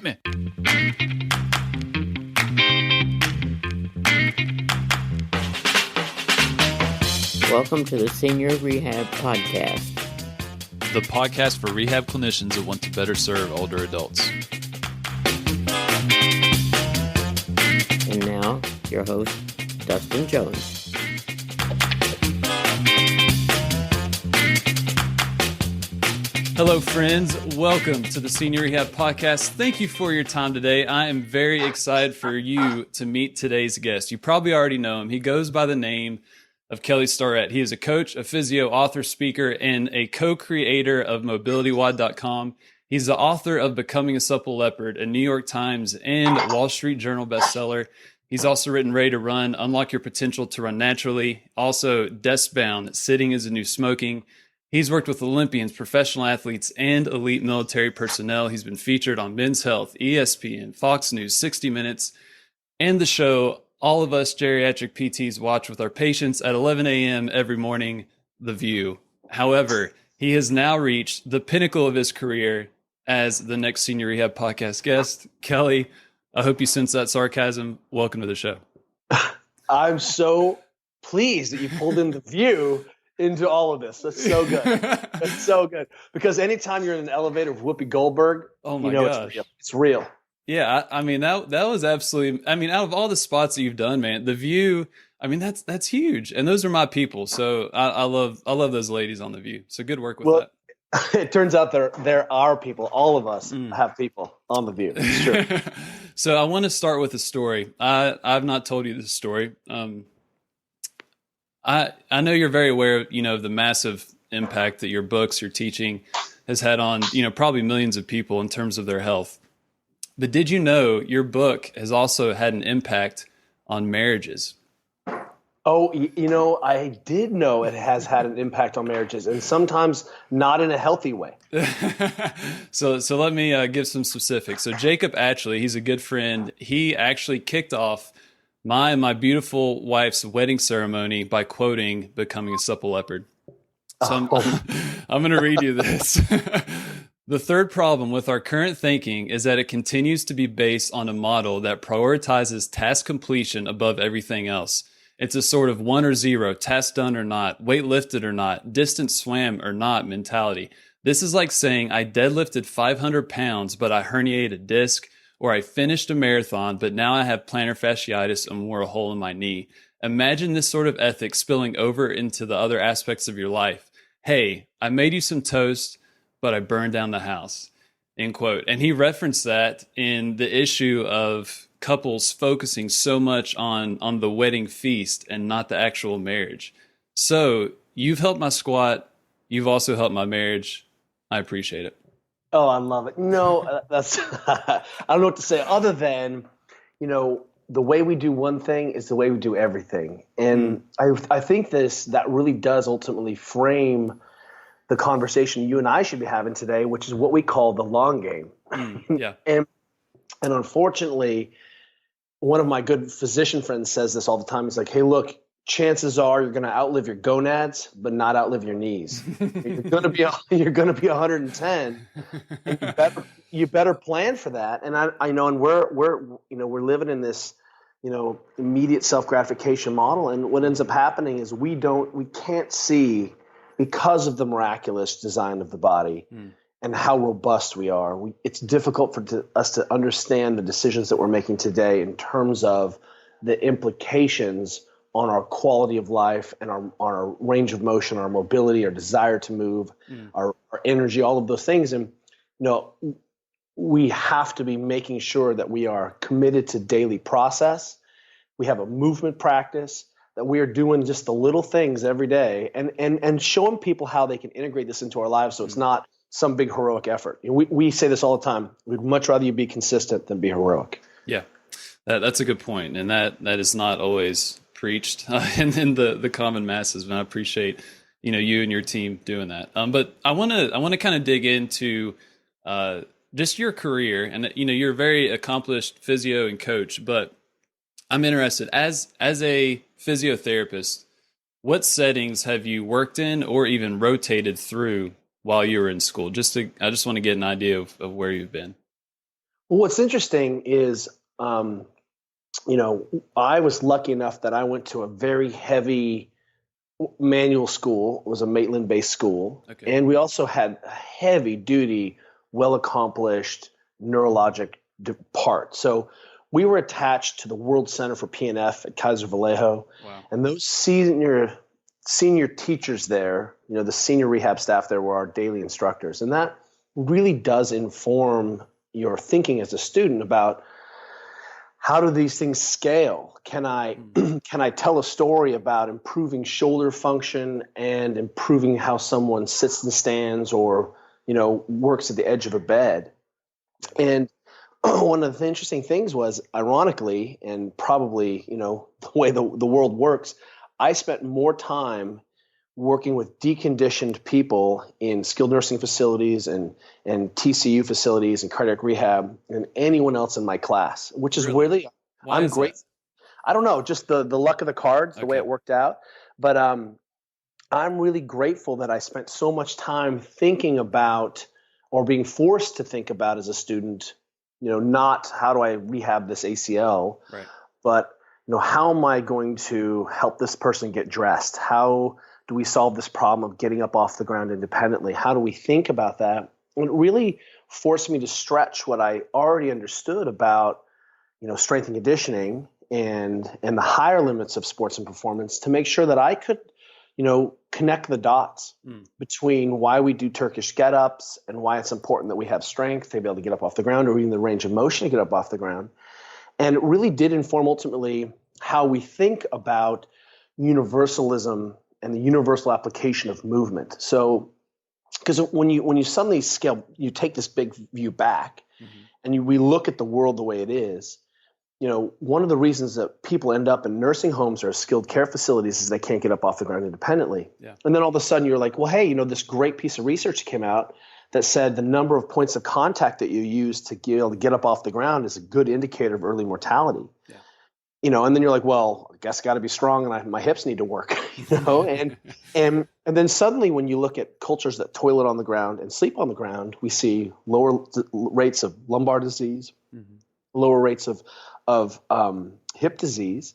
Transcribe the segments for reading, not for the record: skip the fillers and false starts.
me. Welcome to the Senior Rehab Podcast. The podcast for rehab clinicians that want to better serve older adults. And now, your host, Dustin Jones. Hello, friends. Welcome to the Senior Rehab Podcast. Thank you for your time today. I am very excited for you to meet today's guest. You probably already know him. He goes by the name of Kelly Starrett. He is a coach, a physio, author, speaker, and a co-creator of MobilityWide.com. He's the author of Becoming a Supple Leopard, a New York Times and Wall Street Journal bestseller. He's also written Ready to Run, Unlock Your Potential to Run Naturally. Also, Desk Bound, Sitting is the New Smoking. He's worked with Olympians, professional athletes, and elite military personnel. He's been featured on Men's Health, ESPN, Fox News, 60 Minutes, and the show all of us geriatric PTs watch with our patients at 11 a.m. every morning, The View. However, he has now reached the pinnacle of his career as the next Senior Rehab Podcast guest. Kelly, I hope you sense that sarcasm. Welcome to the show. I'm so pleased that you pulled in The View into all of this. That's so good. That's so good. Because anytime you're in an elevator with Whoopi Goldberg, Oh my gosh. gosh. It's real. Yeah, I mean, that was absolutely, I mean, out of all the spots that you've done, man, The View, I mean, that's huge. And those are my people. So I love those ladies on The View. So good work with that. It turns out there are people. All of us have people on The View. It's true. So I want to start with a story. I've not told you this story. I know you're very aware of, of the massive impact that your books, your teaching has had on, probably millions of people in terms of their health. But did you know your book has also had an impact on marriages? Oh, I did know it has had an impact on marriages, and sometimes not in a healthy way. So let me give some specifics. So Jacob Atchley, he's a good friend. He actually kicked off my beautiful wife's wedding ceremony by quoting Becoming a Supple Leopard. So I'm going to read you this. The third problem with our current thinking is that it continues to be based on a model that prioritizes task completion above everything else. It's a sort of 1 or 0, task done or not, weight lifted or not, distance swam or not mentality. This is like saying I deadlifted 500 pounds, but I herniated a disc, or I finished a marathon, but now I have plantar fasciitis and wore a hole in my knee. Imagine this sort of ethic spilling over into the other aspects of your life. Hey, I made you some toast, but I burned down the house, end quote. And he referenced that in the issue of couples focusing so much on the wedding feast and not the actual marriage. So you've helped my squat. You've also helped my marriage. I appreciate it. Oh, I love it. No, that's I don't know what to say other than, the way we do one thing is the way we do everything. And I think that really does ultimately frame the conversation you and I should be having today, which is what we call the long game. Yeah. And unfortunately, one of my good physician friends says this all the time. He's like, hey, look, chances are you're going to outlive your gonads, but not outlive your knees. You're going to be 110. And you better plan for that. And I know, and we're living in this, immediate self-gratification model. And what ends up happening is we can't see, because of the miraculous design of the body and how robust we are. It's difficult for us to understand the decisions that we're making today in terms of the implications on our quality of life and our range of motion, our mobility, our desire to move, our energy, all of those things. And, we have to be making sure that we are committed to daily process. We have a movement practice, that we are doing just the little things every day and showing people how they can integrate this into our lives. So it's not some big heroic effort. We say this all the time. We'd much rather you be consistent than be heroic. Yeah, that's a good point. And that is not always preached in the common masses. And I appreciate, you and your team doing that. But I want to kind of dig into just your career, and you're a very accomplished physio and coach, but I'm interested as a physiotherapist, what settings have you worked in or even rotated through while you were in school? I just want to get an idea of where you've been. Well, what's interesting is, I was lucky enough that I went to a very heavy manual school. It was a Maitland-based school. Okay. And we also had a heavy-duty, well-accomplished neurologic part. So we were attached to the World Center for PNF at Kaiser Vallejo. Wow. And those senior teachers there, the senior rehab staff there were our daily instructors. And that really does inform your thinking as a student about how do these things scale? Can I tell a story about improving shoulder function and improving how someone sits and stands or works at the edge of a bed? And one of the interesting things was, ironically, and probably the way the world works, I spent more time working with deconditioned people in skilled nursing facilities and TCU facilities and cardiac rehab than anyone else in my class, which is really, I'm great. I don't know, just the luck of the cards, the way it worked out. But I'm really grateful that I spent so much time thinking about, or being forced to think about as a student, not how do I rehab this ACL, right, but how am I going to help this person get dressed? How do we solve this problem of getting up off the ground independently? How do we think about that? And it really forced me to stretch what I already understood about, strength and conditioning and the higher limits of sports and performance to make sure that I could, connect the dots between why we do Turkish get-ups and why it's important that we have strength to be able to get up off the ground, or even the range of motion to get up off the ground. And it really did inform ultimately how we think about universalism and the universal application of movement. So, because when you suddenly scale, you take this big view back, and we look at the world the way it is. One of the reasons that people end up in nursing homes or skilled care facilities is they can't get up off the ground independently. Yeah. And then all of a sudden you're like, well, hey, this great piece of research came out that said the number of points of contact that you use to be able to get up off the ground is a good indicator of early mortality. Yeah. And then you're like, well, I guess I got to be strong and my hips need to work, and then suddenly when you look at cultures that toilet on the ground and sleep on the ground, we see lower rates of lumbar disease, lower rates of hip disease.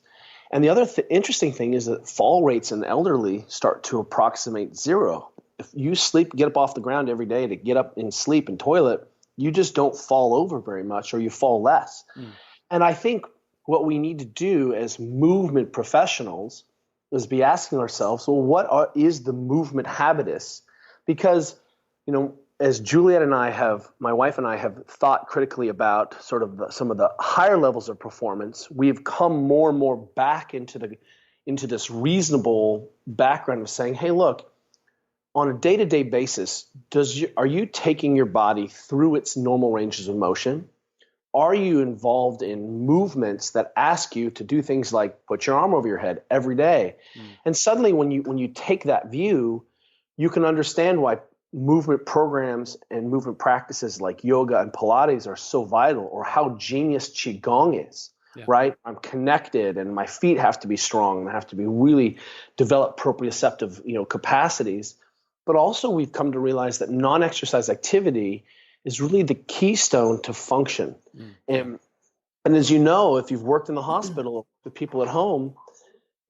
And the other interesting thing is that fall rates in the elderly start to approximate zero. If you get up off the ground every day to get up and sleep and toilet, you just don't fall over very much, or you fall less. And I think what we need to do as movement professionals is be asking ourselves, well, what is the movement habitus? Because, as Juliet and my wife and I have thought critically about sort of some of the higher levels of performance, we've come more and more back into this reasonable background of saying, hey, look, on a day-to-day basis, are you taking your body through its normal ranges of motion? Are you involved in movements that ask you to do things like put your arm over your head every day? And suddenly when you take that view, you can understand why movement programs and movement practices like yoga and Pilates are so vital, or how genius Qigong is, right? I'm connected and my feet have to be strong and I have to be really develop proprioceptive, capacities. But also we've come to realize that non-exercise activity is really the keystone to function. And as if you've worked in the hospital with people at home,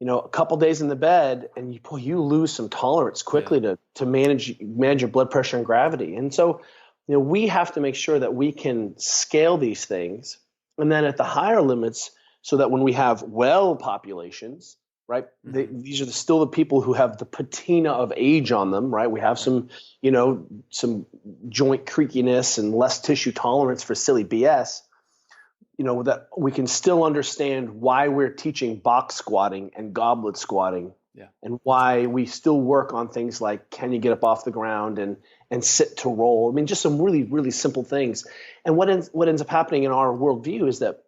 a couple days in the bed, and you lose some tolerance quickly to manage your blood pressure and gravity. And so, we have to make sure that we can scale these things, and then at the higher limits, so that when we have well populations, right, these are still the people who have the patina of age on them, right? We have some joint creakiness and less tissue tolerance for silly BS. That we can still understand why we're teaching box squatting and goblet squatting, and why we still work on things like, can you get up off the ground and sit to roll? I mean, just some really, really simple things. And what ends up happening in our worldview is that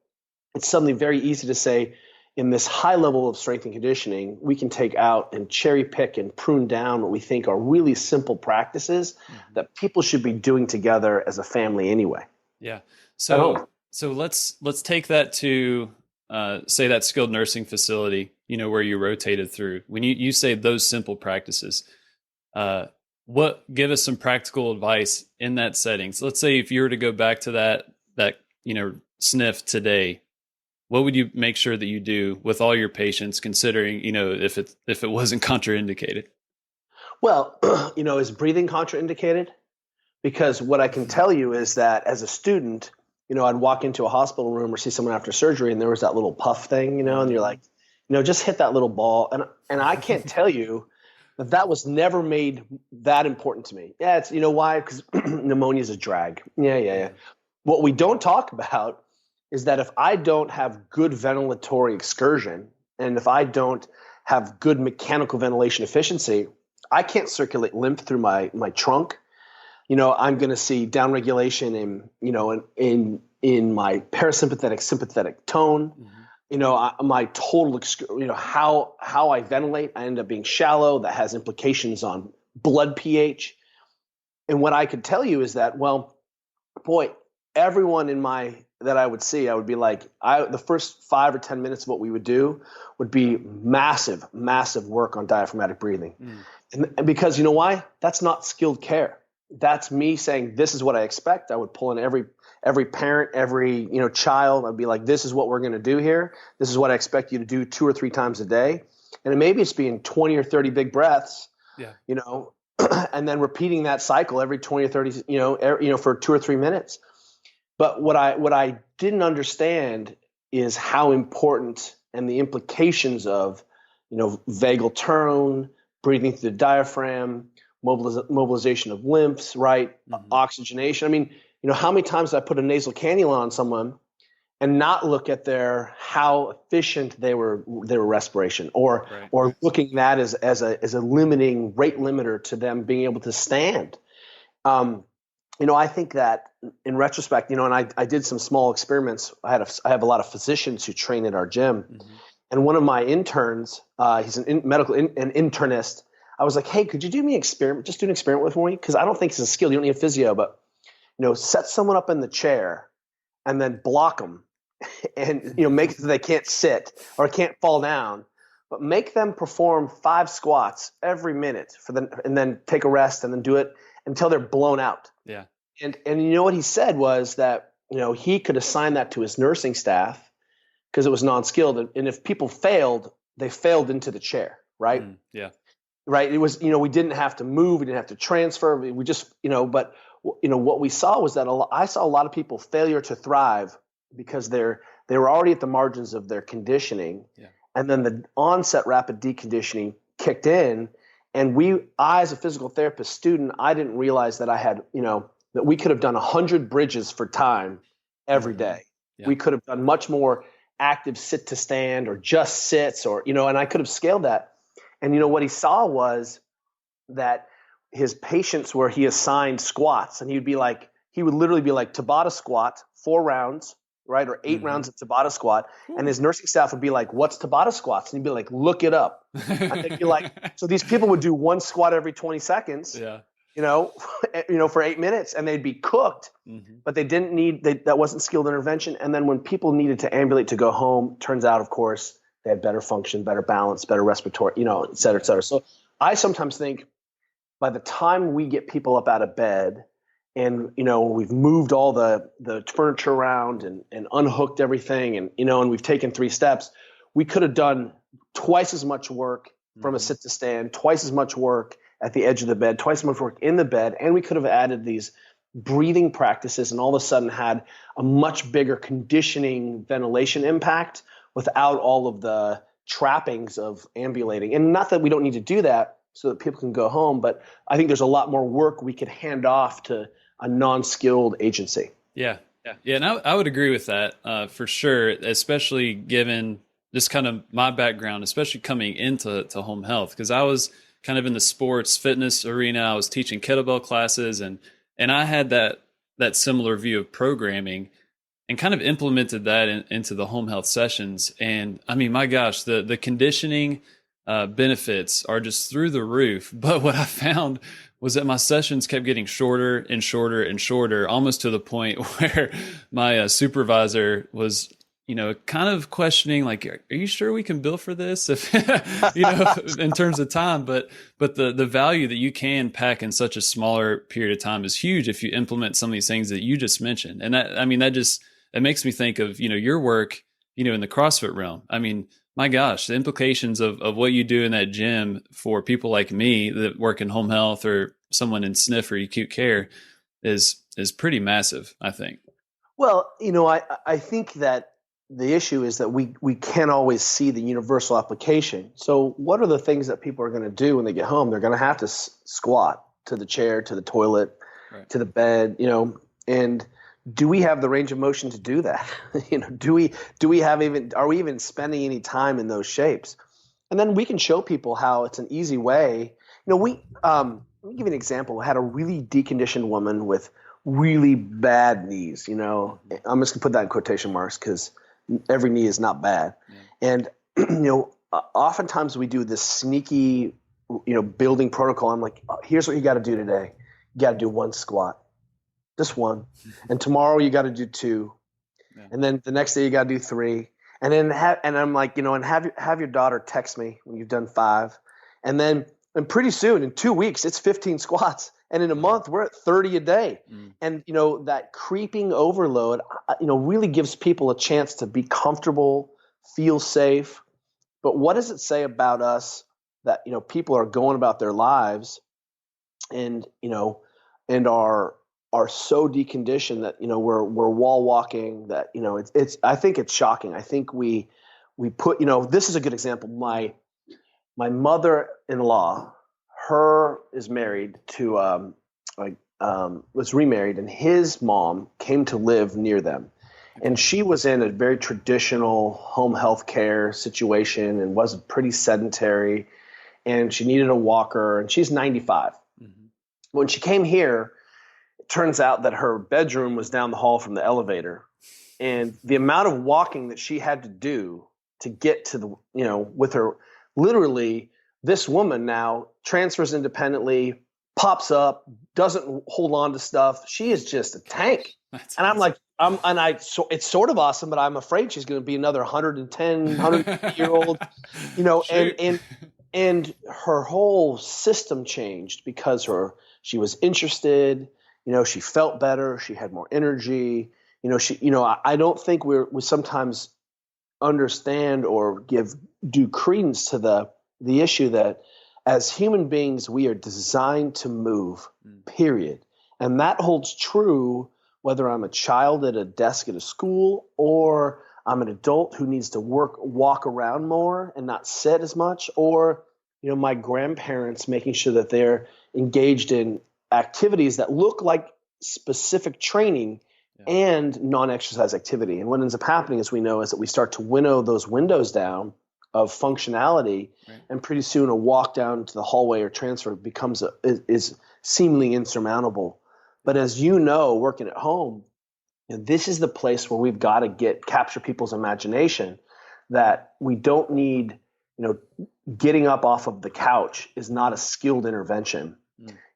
it's suddenly very easy to say, in this high level of strength and conditioning, we can take out and cherry pick and prune down what we think are really simple practices that people should be doing together as a family anyway. Yeah. So let's take that to say that skilled nursing facility, where you rotated through. When you say those simple practices, give us some practical advice in that setting. So let's say if you were to go back to that sniff today, what would you make sure that you do with all your patients, considering, if it wasn't contraindicated? Well, is breathing contraindicated? Because what I can tell you is that as a student, I'd walk into a hospital room or see someone after surgery and there was that little puff thing, and you're like, just hit that little ball. And I can't tell you that was never made that important to me. Yeah, it's, why? Because pneumonia is a drag. Yeah. What we don't talk about is that if I don't have good ventilatory excursion and if I don't have good mechanical ventilation efficiency, I can't circulate lymph through my trunk. I'm going to see downregulation in my parasympathetic sympathetic tone. My total, how I ventilate, I end up being shallow. That has implications on blood pH. And what I could tell you is that, well, boy, everyone that I would see, I would be like, the first 5 or 10 minutes of what we would do would be massive, massive work on diaphragmatic breathing. And because why? That's not skilled care. That's me saying, this is what I expect. I would pull in every parent, every child. I'd be like, this is what we're going to do here. This is what I expect you to do 2 or 3 times a day. And maybe it's being 20 or 30 big breaths, and then repeating that cycle every 20 or 30, for 2 or 3 minutes. But what I didn't understand is how important and the implications of, vagal tone, breathing through the diaphragm, mobilization of lymphs, right? Oxygenation. I mean, how many times did I put a nasal cannula on someone and not look at how efficient they were respiration, or looking at that as a limiting rate limiter to them being able to stand. I think that in retrospect, and I did some small experiments. I have a lot of physicians who train at our gym, and one of my interns, he's an internist. I was like, hey, could you do me an experiment? Just do an experiment with me, because I don't think it's a skill. You don't need a physio, but set someone up in the chair and then block them, and make it so they can't sit or can't fall down, but make them perform 5 squats every minute and then take a rest and then do it until they're blown out. Yeah. And what he said was that he could assign that to his nursing staff because it was non-skilled, and if people failed, they failed into the chair, right? Yeah. Right. It was, we didn't have to move. We didn't have to transfer. We just, but, what we saw was that I saw a lot of people failure to thrive because they were already at the margins of their conditioning. Yeah. And then the onset rapid deconditioning kicked in. And I, as a physical therapist student, I didn't realize that I had, that we could have done 100 bridges for time every day. Yeah. We could have done much more active sit to stand or just sits or, and I could have scaled that. And what he saw was that his patients where he assigned squats, and he would literally be like Tabata squat, 4 rounds, right? Or 8 rounds of Tabata squat. And his nursing staff would be like, what's Tabata squats? And he'd be like, look it up. And they'd be like, so these people would do 1 squat every 20 seconds, for 8 minutes, and they'd be cooked, but they didn't that wasn't skilled intervention. And then when people needed to ambulate to go home, turns out, of course, they had better function, better balance, better respiratory, et cetera, et cetera. So I sometimes think by the time we get people up out of bed and, we've moved all the furniture around and unhooked everything and we've taken 3 steps, we could have done twice as much work from a sit to stand, twice as much work at the edge of the bed, twice as much work in the bed. And we could have added these breathing practices and all of a sudden had a much bigger conditioning ventilation impact without all of the trappings of ambulating. And not that we don't need to do that so that people can go home, but I think there's a lot more work we could hand off to a non-skilled agency. Yeah. And I would agree with that for sure, especially given just kind of my background, especially coming into home health, because I was kind of in the sports fitness arena. I was teaching kettlebell classes, and I had that similar view of programming, and kind of implemented that into the home health sessions. And I mean, my gosh, the conditioning benefits are just through the roof. But what I found was that my sessions kept getting shorter and shorter and shorter, almost to the point where my supervisor was, kind of questioning, like, are you sure we can bill for this? If, in terms of time, but the value that you can pack in such a smaller period of time is huge if you implement some of these things that you just mentioned. And that it makes me think of, your work, in the CrossFit realm. I mean, my gosh, the implications of what you do in that gym for people like me that work in home health or someone in SNF or acute care is pretty massive, I think. Well, I think that the issue is that we can't always see the universal application. So what are the things that people are going to do when they get home? They're going to have to squat to the chair, to the toilet, right, to the bed, and do we have the range of motion to do that? Do we are we even spending any time in those shapes? And then we can show people how it's an easy way. Let me give you an example. I had a really deconditioned woman with really bad knees. I'm just gonna put that in quotation marks because every knee is not bad. Yeah. And oftentimes we do this sneaky, building protocol. I'm like, here's what you got to do today. You got to do one squat. Just one. And tomorrow you got to do two. Yeah. And then the next day you got to do three. And then I'm like, and have your daughter text me when you've done 5. And pretty soon in 2 weeks, it's 15 squats. And in a month, we're at 30 a day. And, that creeping overload, really gives people a chance to be comfortable, feel safe. But what does it say about us that, people are going about their lives and are so deconditioned that we're wall walking that it's I think it's shocking. I think we put this is a good example. My mother-in-law, is married to was remarried, and his mom came to live near them, and she was in a very traditional home health care situation and was pretty sedentary, and she needed a walker, and she's 95. Mm-hmm. When she came here, it turns out that her bedroom was down the hall from the elevator, and the amount of walking that she had to do to get to the, with her, literally, this woman now transfers independently, pops up, doesn't hold on to stuff. She is just a tank. That's and awesome. I'm like, it's sort of awesome, but I'm afraid she's going to be another 110, 150-year-old, and her whole system changed because she was interested. She felt better. She had more energy. I don't think we sometimes understand or give due credence to the issue that as human beings, we are designed to move, period. And that holds true whether I'm a child at a desk at a school or I'm an adult who needs to walk around more and not sit as much, or, my grandparents making sure that they're engaged in activities that look like specific training and non-exercise activity. And what ends up happening, as we know, is that we start to winnow those windows down of functionality, right. And pretty soon a walk down to the hallway or transfer is seemingly insurmountable. But as working at home, this is the place where we've got to capture people's imagination, that we don't need, getting up off of the couch is not a skilled intervention,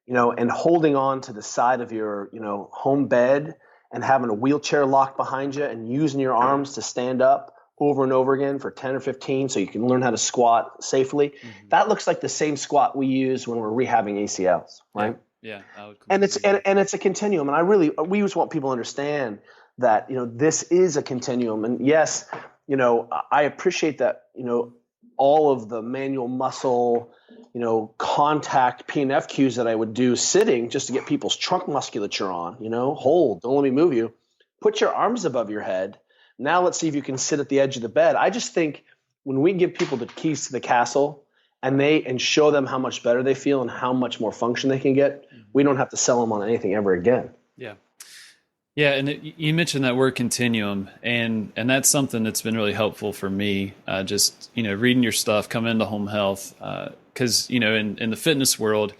and holding on to the side of your, home bed and having a wheelchair locked behind you and using your arms to stand up over and over again for 10 or 15 so you can learn how to squat safely. Mm-hmm. That looks like the same squat we use when we're rehabbing ACLs, right? Yeah. And it's a continuum. And we just want people to understand that, this is a continuum. And yes, I appreciate that, all of the manual muscle, contact P&F cues that I would do sitting just to get people's trunk musculature on, hold, don't let me move you. Put your arms above your head. Now let's see if you can sit at the edge of the bed. I just think when we give people the keys to the castle and show them how much better they feel and how much more function they can get, we don't have to sell them on anything ever again. Yeah. Yeah. And you mentioned that word continuum, and that's something that's been really helpful for me. Just, reading your stuff, coming into home health. Cause in the fitness world,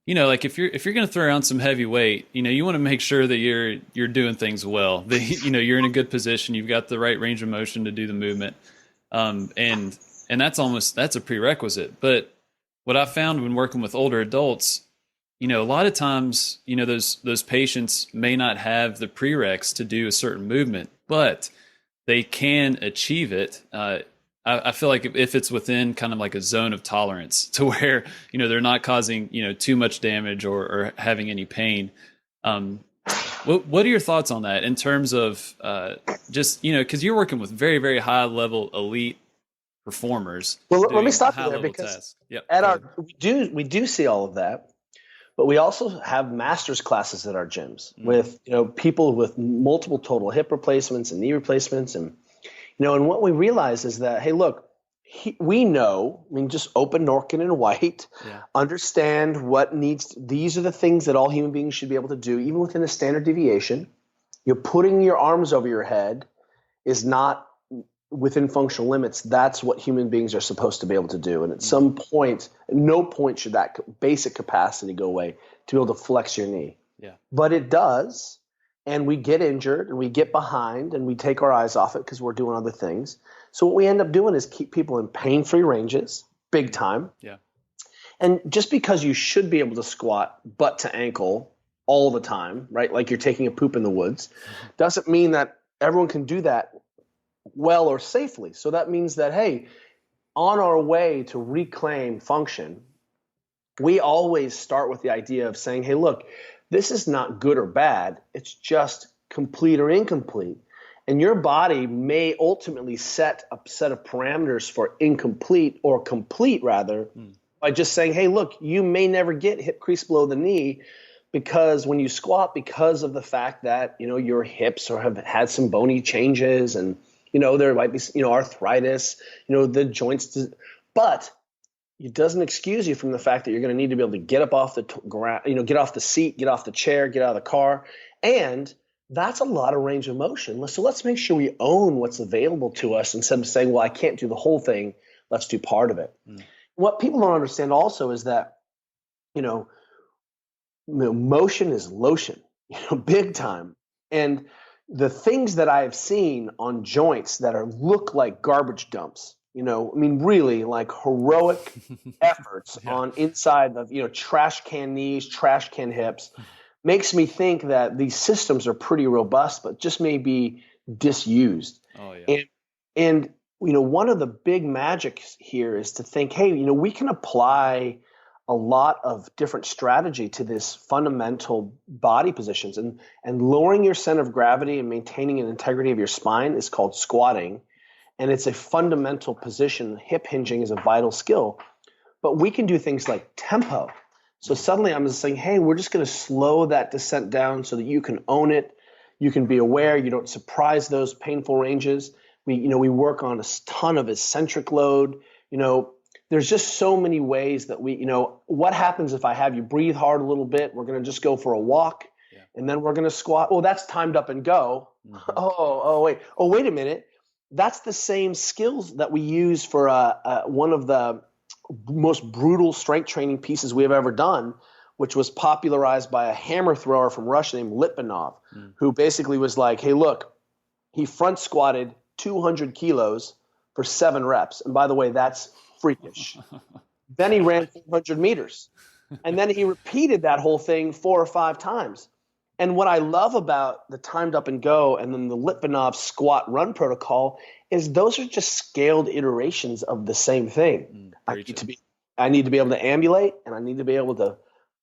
like if you're going to throw around some heavy weight, you want to make sure that you're doing things well, that, you're in a good position. You've got the right range of motion to do the movement. And that's a prerequisite. But what I found when working with older adults, a lot of times, those patients may not have the prereqs to do a certain movement, but they can achieve it. I feel like if it's within kind of like a zone of tolerance to where, they're not causing, too much damage or having any pain. What are your thoughts on that in terms of just, because you're working with very, very high level elite performers Well, let me doing stop you high there level because tasks. Yep. at Go our ahead. we do see all of that, but we also have master's classes at our gyms Mm, with people with multiple total hip replacements and knee replacements, and and what we realize is that, hey, look, we know, I mean, just open Norkin and White, yeah. understand what these are the things that all human beings should be able to do, even within a standard deviation. You're putting your arms over your head is not within functional limits. That's what human beings are supposed to be able to do. And at Mm, some point, at no point should that basic capacity go away to be able to flex your knee. yeah. But it does. And we get injured and we get behind and we take our eyes off it because we're doing other things. So what we end up doing is keep people in pain-free ranges, big time. Yeah. And just because you should be able to squat butt to ankle all the time, right? Like you're taking a poop in the woods, doesn't mean that everyone can do that well or safely. So that means that, hey, on our way to reclaim function, we always start with the idea of saying, hey, look, this is not good or bad. It's just complete or incomplete. And your body may ultimately set a set of parameters for incomplete or complete, rather, by just saying, hey, look, you may never get hip crease below the knee because when you squat, because of the fact that, your hips have had some bony changes and, there might be, arthritis, the joints, but it doesn't excuse you from the fact that you're going to need to be able to get up off the ground, get off the seat, get off the chair, get out of the car. And that's a lot of range of motion. So let's make sure we own what's available to us instead of saying, well, I can't do the whole thing. Let's do part of it. What people don't understand also is that, motion is lotion, big time. And the things that I've seen on joints that look like garbage dumps, really like heroic efforts Yeah. on inside of, trash can knees, trash can hips, makes me think that these systems are pretty robust, but just may be disused. Oh yeah. And one of the big magics here is to think, hey, we can apply a lot of different strategy to this fundamental body positions, and lowering your center of gravity and maintaining an integrity of your spine is called squatting. And it's a fundamental position. Hip hinging is a vital skill, but we can do things like tempo. So suddenly I'm just saying, hey, we're just going to slow that descent down so that you can own it. You can be aware. You don't surprise those painful ranges. We work on a ton of eccentric load. There's just so many ways that what happens if I have you breathe hard a little bit? We're going to just go for a walk, and then we're going to squat. Oh, that's timed up and go. Mm-hmm. Oh, wait a minute. That's the same skills that we use for one of the most brutal strength training pieces we have ever done, which was popularized by a hammer thrower from Russia named Litvinov, who basically was like, hey, look, he front squatted 200 kilos for 7 reps. And by the way, that's freakish. Then he ran 400 meters. And then he repeated that whole thing 4 or 5 times. And what I love about the timed up and go and then the Litvinov squat run protocol is those are just scaled iterations of the same thing. I need to be able to ambulate, and I need to be able to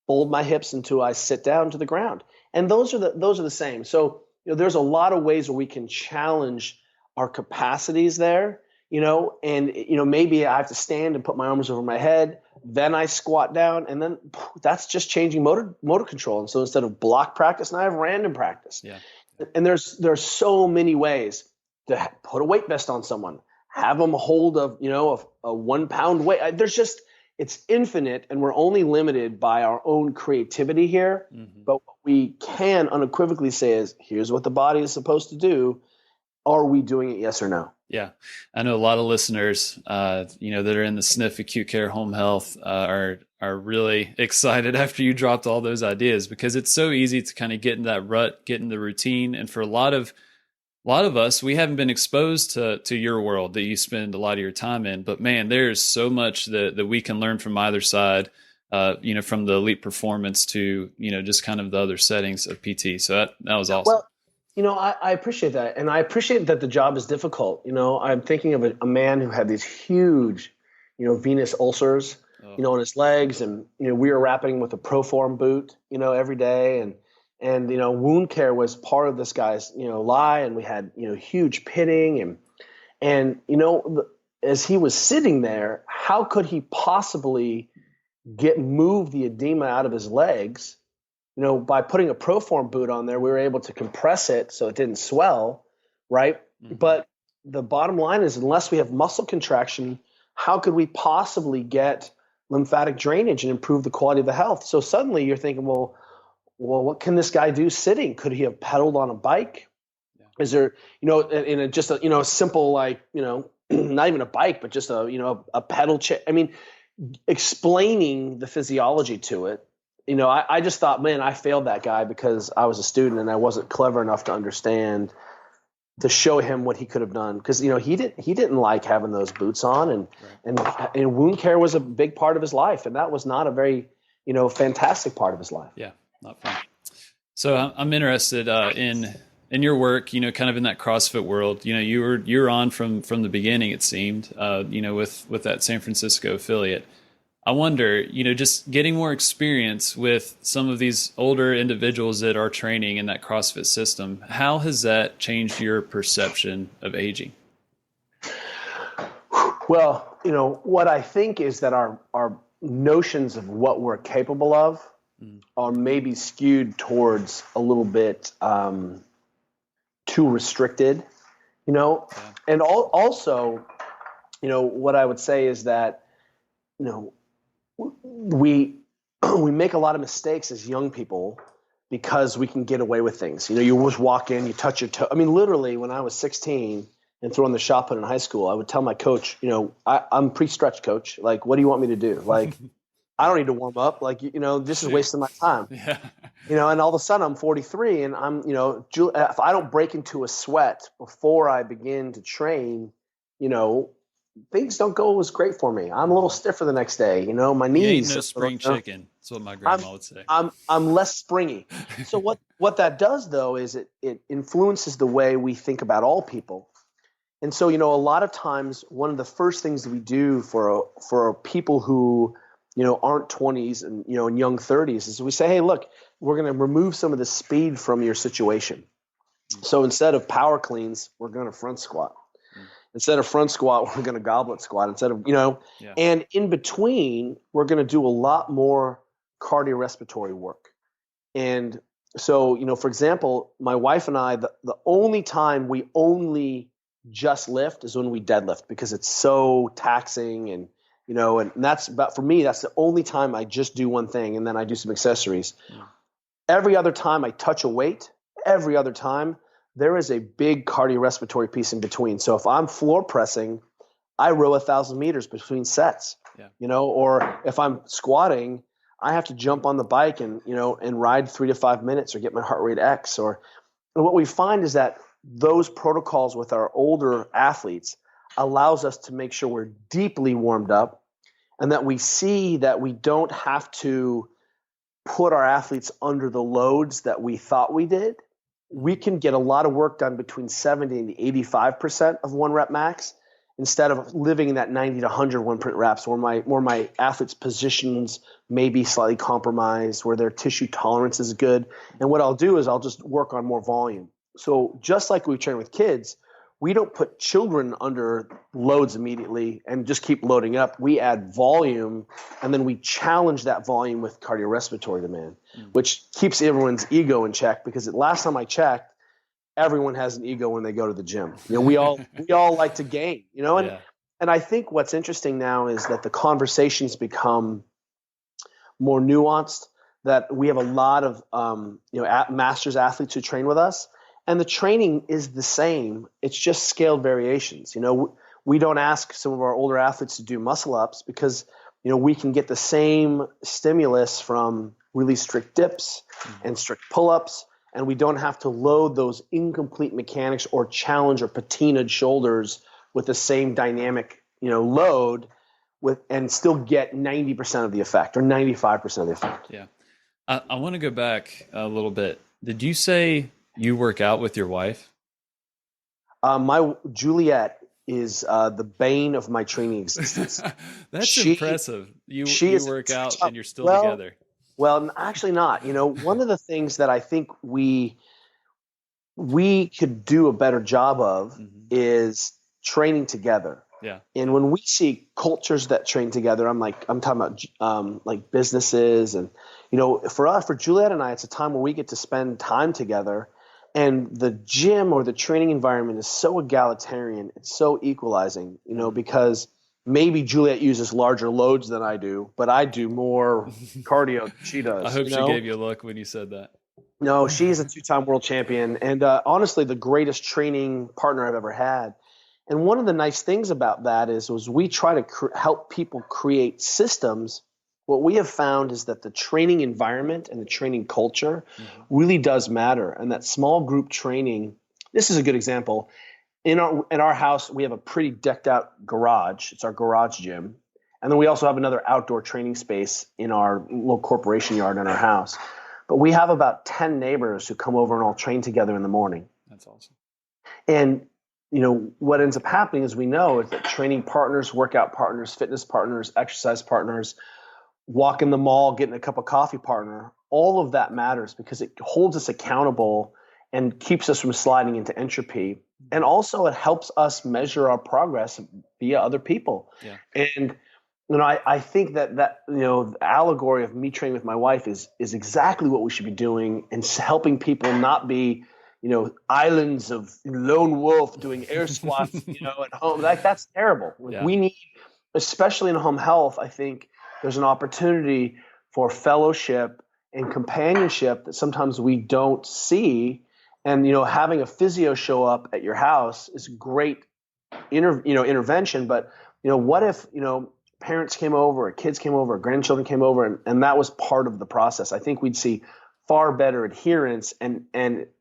fold my hips until I sit down to the ground. And those are the same. So, there's a lot of ways where we can challenge our capacities there, and maybe I have to stand and put my arms over my head, then I squat down, and then that's just changing motor control. And so instead of block practice, now I have random practice. Yeah. And there's so many ways to put a weight vest on someone, have them hold a 1 pound weight. It's infinite, and we're only limited by our own creativity here. Mm-hmm. But what we can unequivocally say is, here's what the body is supposed to do. Are we doing it? Yes or no? Yeah. I know a lot of listeners, that are in the SNF acute care home health, are really excited after you dropped all those ideas, because it's so easy to kind of get in that rut, get in the routine. And for a lot of us, we haven't been exposed to your world that you spend a lot of your time in, but man, there's so much that we can learn from either side, from the elite performance to, just kind of the other settings of PT. So that was awesome. Well, I appreciate that. And I appreciate that the job is difficult. I'm thinking of a man who had these huge, venous ulcers, on his legs. And, we were wrapping with a Proform boot, every day. And, wound care was part of this guy's, lie. And we had, huge pitting and, as he was sitting there, how could he possibly move the edema out of his legs? By putting a Proform boot on there, we were able to compress it so it didn't swell, right? Mm-hmm. But the bottom line is, unless we have muscle contraction, how could we possibly get lymphatic drainage and improve the quality of the health? So suddenly you're thinking, well, what can this guy do sitting? Could he have pedaled on a bike? Yeah. Is there, just a simple, like, not even a bike, but just a pedal chair. I mean, explaining the physiology to it. I just thought, man, I failed that guy because I was a student and I wasn't clever enough to understand, to show him what he could have done. Because, he didn't like having those boots on, and wound care was a big part of his life. And that was not a very, fantastic part of his life. Yeah, not fun. So I'm interested in your work, kind of in that CrossFit world. You were on from the beginning, it seemed, with that San Francisco affiliate. I wonder, just getting more experience with some of these older individuals that are training in that CrossFit system, how has that changed your perception of aging? Well, what I think is that our notions of what we're capable of are maybe skewed towards a little bit too restricted, Yeah. And also, what I would say is that, we make a lot of mistakes as young people because we can get away with things. You just walk in, you touch your toe. I mean, literally, when I was 16 and throwing the shot put in high school, I would tell my coach, I'm pre-stretch coach. Like, what do you want me to do? Like, I don't need to warm up. Like, this is wasting my time. Yeah. And all of a sudden I'm 43 and I'm, if I don't break into a sweat before I begin to train, things don't go as great for me. I'm a little stiffer the next day. My knees. You ain't no spring chicken. That's what my grandma would say. I'm less springy. So what that does though is it influences the way we think about all people. And so, a lot of times one of the first things that we do for people who, aren't 20s and, in young 30s is we say, hey, look, we're going to remove some of the speed from your situation. So instead of power cleans, we're going to front squat. Instead of front squat, we're going to goblet squat. Instead of, and in between, we're going to do a lot more cardiorespiratory work. And so, for example, my wife and I, the only time we only just lift is when we deadlift because it's so taxing and, and that's about, for me, that's the only time I just do one thing and then I do some accessories. Yeah. Every other time I touch a weight, every other time, there is a big cardiorespiratory piece in between. So if I'm floor pressing, I row 1,000 meters between sets, or if I'm squatting, I have to jump on the bike and, and ride 3 to 5 minutes or get my heart rate X. And what we find is that those protocols with our older athletes allows us to make sure we're deeply warmed up and that we see that we don't have to put our athletes under the loads that we thought we did. We can get a lot of work done between 70 and 85% of one rep max instead of living in that 90 to 100 one reps where my athletes' positions may be slightly compromised, where their tissue tolerance is good. And what I'll do is I'll just work on more volume. So just like we train with kids, we don't put children under loads immediately and just keep loading up. We add volume, and then we challenge that volume with cardiorespiratory demand, which keeps everyone's ego in check because last time I checked, everyone has an ego when they go to the gym. We all like to gain, and I think what's interesting now is that the conversations become more nuanced, that we have a lot of masters athletes who train with us. And the training is the same. It's just scaled variations. We don't ask some of our older athletes to do muscle ups because, we can get the same stimulus from really strict dips and strict pull-ups, and we don't have to load those incomplete mechanics or challenge or patinaed shoulders with the same dynamic, load and still get 90% of the effect or 95% of the effect. Yeah. I want to go back a little bit. Did you say you work out with your wife? My Juliet is the bane of my training existence. That's impressive. You work out and you're still together. Well, actually not. One of the things that I think we could do a better job of Hmm. is training together. Yeah. And when we see cultures that train together, I'm talking about like businesses, and for us, for Juliet and I, it's a time where we get to spend time together, and the gym or the training environment is so egalitarian, it's so equalizing, because maybe Juliet uses larger loads than I do, but I do more cardio than she I does. hope she gave you a look when you said that. No, she's a two-time world champion, and honestly, the greatest training partner I've ever had. And one of the nice things about that was we try to help people create systems. What we have found is that the training environment and the training culture really does matter, and that small group training. This is a good example. In our house, we have a pretty decked out garage. It's our garage gym, and then we also have another outdoor training space in our little corporation yard in our house. But we have about 10 neighbors who come over and all train together in the morning. That's awesome. And what ends up happening is that training partners, workout partners, fitness partners, exercise partners, walk in the mall, getting a cup of coffee partner, all of that matters because it holds us accountable and keeps us from sliding into entropy. And also it helps us measure our progress via other people. Yeah. And I think that the allegory of me training with my wife is exactly what we should be doing, and helping people not be, islands of lone wolf doing air squats, at home. That's terrible. Yeah. We need, especially in home health, I think there's an opportunity for fellowship and companionship that sometimes we don't see. And, having a physio show up at your house is great, intervention. But, what if, parents came over, or kids came over, or grandchildren came over, and that was part of the process? I think we'd see far better adherence and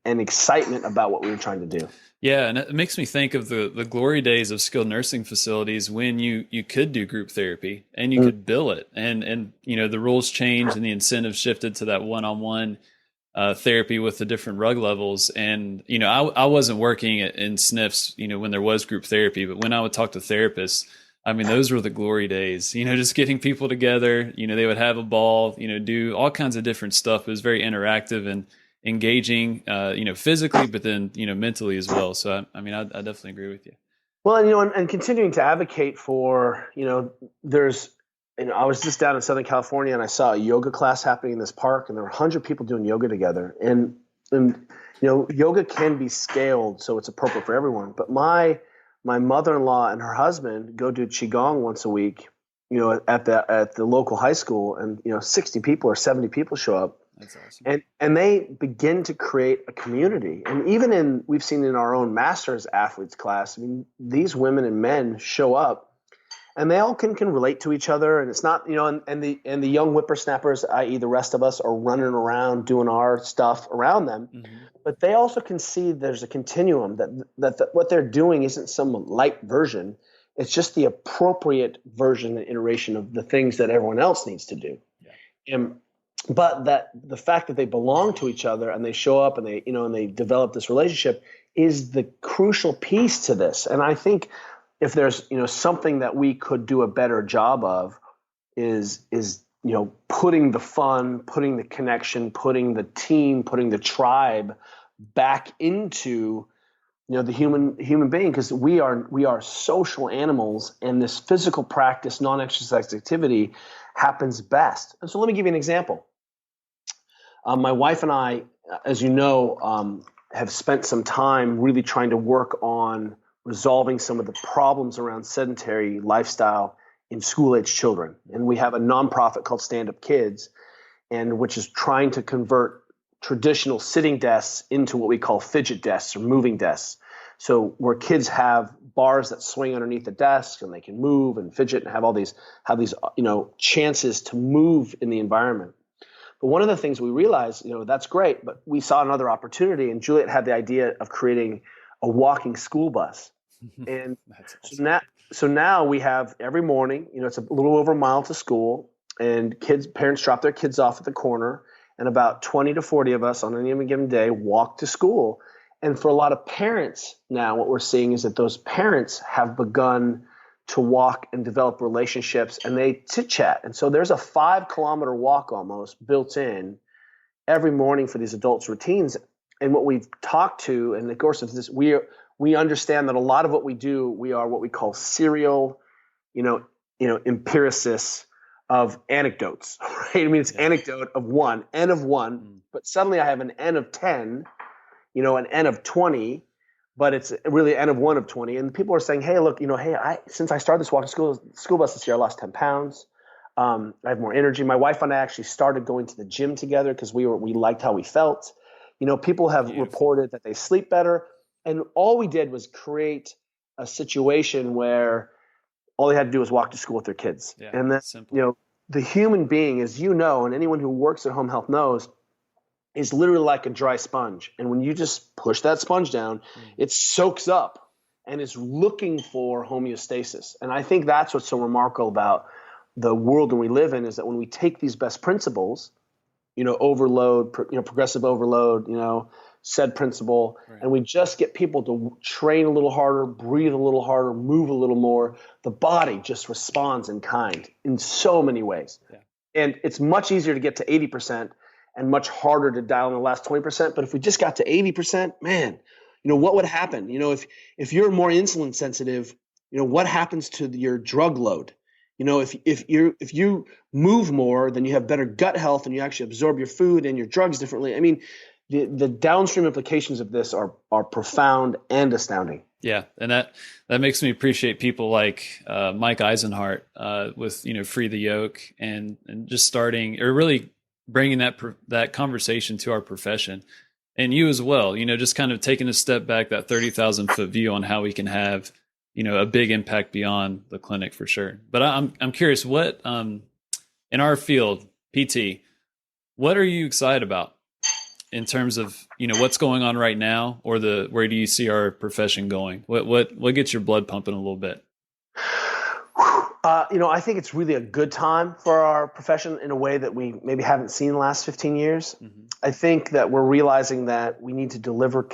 excitement about what we were trying to do. Yeah, and it makes me think of the glory days of skilled nursing facilities when you could do group therapy and you could bill it, and the rules changed and the incentives shifted to that one-on-one therapy with the different rug levels. And I wasn't working in SNFs when there was group therapy, but when I would talk to therapists, I mean, those were the glory days, just getting people together, they would have a ball, do all kinds of different stuff. It was very interactive and engaging, physically, but then, mentally as well. So, I definitely agree with you. Well, and continuing to advocate for, there's, I was just down in Southern California and I saw a yoga class happening in this park, and there were 100 people doing yoga together. And yoga can be scaled, so it's appropriate for everyone. But my mother-in-law and her husband go do Qigong once a week, at the local high school, and 60 people or 70 people show up. That's awesome. And they begin to create a community. And even we've seen in our own masters athletes class, these women and men show up, and they all can relate to each other. And it's not, and the young whippersnappers, i.e. the rest of us, are running around doing our stuff around them. Mm-hmm. But they also can see there's a continuum, that what they're doing isn't some light version. It's just the appropriate version and iteration of the things that everyone else needs to do. Yeah. But that the fact that they belong to each other and they show up and they develop this relationship is the crucial piece to this. And I think if there's something that we could do a better job of is putting the fun, putting the connection, putting the team, putting the tribe back into the human being, because we are social animals, and this physical practice, non-exercise activity happens best. And so let me give you an example. My wife and I, as you know, have spent some time really trying to work on resolving some of the problems around sedentary lifestyle in school-age children. And we have a nonprofit called Stand Up Kids, and which is trying to convert traditional sitting desks into what we call fidget desks or moving desks. So where kids have bars that swing underneath the desk and they can move and fidget and have these chances to move in the environment. But one of the things we realized, that's great, but we saw another opportunity, and Juliet had the idea of creating a walking school bus. And awesome. so now we have every morning, it's a little over a mile to school, and parents drop their kids off at the corner, and about 20 to 40 of us on any given day walk to school. And for a lot of parents now, what we're seeing is that those parents have begun to walk and develop relationships, and they chit chat. And so there's a 5-kilometer walk almost built in every morning for these adults' routines. And what we've talked to, and of course, of this, we understand that a lot of what we do, we are what we call serial, empiricists of anecdotes, right? I mean, it's anecdote of one, N of one, but suddenly I have an N of 10, an N of 20, but it's really N of 1 of 20. And people are saying, hey, look, since I started this walking school bus this year, I lost 10 pounds. I have more energy. My wife and I actually started going to the gym together because we liked how we felt. People have reported that they sleep better. And all we did was create a situation where all they had to do was walk to school with their kids. Yeah, and then, simple. The human being, as you know, and anyone who works at home health knows, is literally like a dry sponge. And when you just push that sponge down, it soaks up and is looking for homeostasis. And I think that's what's so remarkable about the world that we live in, is that when we take these best principles, overload, progressive overload, said principle, right, and we just get people to train a little harder, breathe a little harder, move a little more, the body just responds in kind in so many ways. Yeah. And it's much easier to get to 80% and much harder to dial in the last 20%. But if we just got to 80%, man, what would happen? If you're more insulin sensitive, what happens to your drug load? If you move more, then you have better gut health and you actually absorb your food and your drugs differently. I mean, the downstream implications of this are profound and astounding. Yeah, and that makes me appreciate people like Mike Eisenhart with Free the Yoke and just starting, or really bringing that conversation to our profession, and you as well. Just kind of taking a step back, that 30,000 foot view on how we can have a big impact beyond the clinic for sure. But I'm curious, what in our field, PT, what are you excited about in terms of what's going on right now, or where do you see our profession going? What gets your blood pumping a little bit? I think it's really a good time for our profession in a way that we maybe haven't seen in the last 15 years. Mm-hmm. I think that we're realizing that we need to deliver